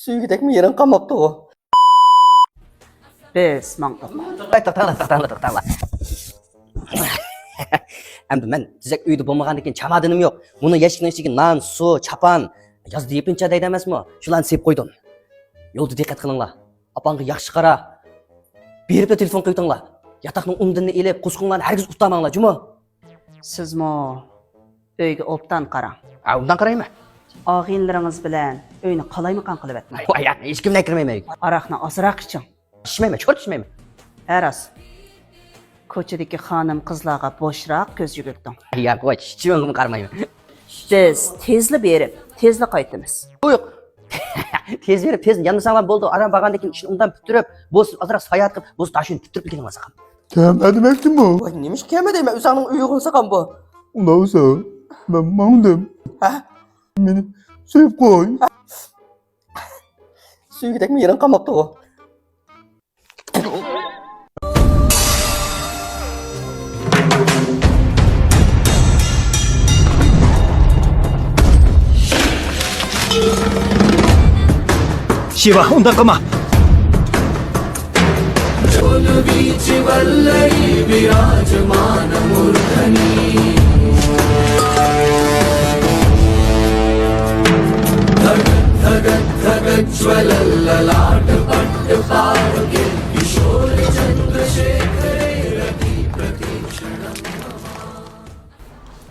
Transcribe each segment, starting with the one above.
Süygüdekmi yerin qamaptı o. Biz mаңдық. Тоқтаңла. Әмді мен тізек үйді болмаған екен чамадыным жоқ. Мұны ешкінің ішіге нан, су, чапан, жазды епінча дайды әмес мо? Шулан сеп қойдым. Yolda dikkat қылыңла. Апаңғы яқшы қара. Беріп телефон қойдыңла. Ятақның ұңдыны елеп, құсқыңлан әргіз ұқтамаңла, жұмы? Siz mo öйге optan қараң. Ұндан қарайма? Ағайынларыңыз білән өйні қалаймыққан қылып әтмей. Аяқны ешкіміне кірмеймей. Арақны азырақ ішің. Ішмейме, чөрт ішмейме. Әрас. Көчедегі ханым қызлаға бошырақ көз жүгірттің. Я, қой, чүңгім қармайме. Біз тезлі беріп, тезлі қайтымыз. Ұйық. Tez verip tez yanılsаңlar болды. Адам баған екен ішін ұндан пүттіріп, бос азырақ саят қып, бос ташын пүттіріп білгенім азақам. Gelmedi mektim bu. Ой, немеш кемедейме, үзаңның үйі қылсақам bu. Ula olsa ben mağdum. Ha? Beni sevip koy. Süygüdekmi yerin qamaptı o. Shiva, undan qilma.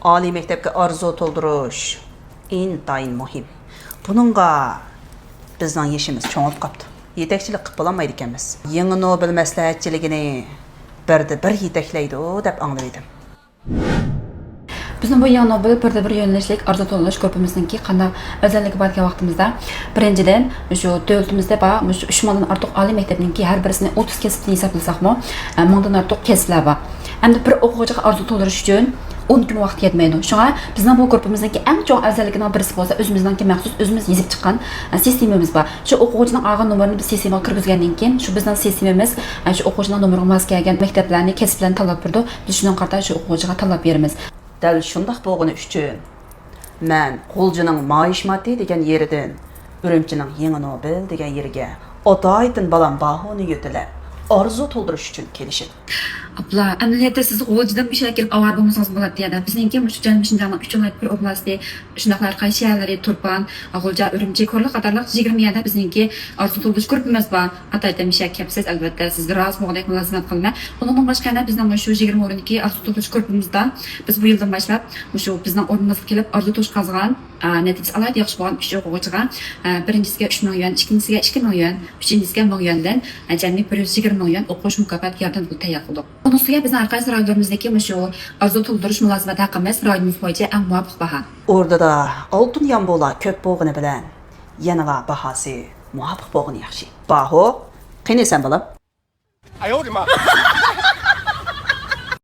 Ali mektepke arzu to'ldirish intayin muhim. Bununla bizning yeshimiz cho'ngib qapti. Yetakchilik qilib bo'lmaydi ekanmiz. Yangi Nobel maslahatchiligini bir yetaklaydi deb anglaydim. Bizning bu yangi Nobel bir yo'nalishlik arzu to'ldirish ko'pimizningki qanday o'zanligi bor ekan vaqtimizda. Birinchidan, shu davlatimizda bor, shu 3 mingdan ortiq oliy maktabningki har birisini 30 kasbni hisoblasakmi, 1000 dan ortiq kasblar bor. Endi bir o'quvchiga arzu to'ldirish uchun 10 kun vaqt yetmaydi. Shunga bizning bu guruhimizningki eng cho'ng afzalligining birisi bo'lsa, o'zimizningki maxsus o'zimiz yozib chiqqan sistemamiz bor. Shu o'quvchining olgan nomerini biz sistemaga kirgizgandan keyin, shu bizning sistemamiz shu o'quvchining nomeriga mos kelgan maktablarni, kasblarni tanlab turdi. Biz shundan qarta shu o'quvchiga tanlab beramiz. Dal shundoq bo'lgani uchun men Qo'ljining Maishmati degan yeridan Urumchining Yangi Nobel degan yeriga Otaydin balam bahoni yo'tilib arzu to'ldirish uchun kelishim. Abla, amaliyotda siz Qo'ljidan bir shakil avar bo'lmasangiz bo'ladi deydi. Bizningki shu Janubishinjongning 3 viloyat bir oblasti, shunaqalar Qayshiyalari, Turpan, G'ulja, Urumchi, Ko'rli qatorliq 20 yerda bizningki arzu to'ldirish guruhimiz bor. Atayda mishak kapsiz albatta siz roz muqaddek mulozimat qilma. Undan boshqa bizning shu 20 o'rinki arzu to'ldirish guruhimizda biz bu yildan boshlab shu bizning o'rnimizga kelib arzu to'ldirish qazgan natijasi alayda yaxshi bo'lgan 3 o'quvchiga birinchisiga 3 ming yuan, ikkinchisiga 2 ming yuan, uchinchisiga 1000 yuandan jami 120 ming yuan o'qish mukofot yordam puli tayyor qildik. Bunisiga bizning orqasi rayonlarimizdagi shu arzu to'ldirish mulozimati haqimiz rayonimiz bo'yicha eng muvofiq baho. O'rtada oltin yombola ko'p bo'lgani bilan yanada bahasi muvofiq bo'lgani yaxshi. Baho, qaniysan balam? 哎呦我的妈！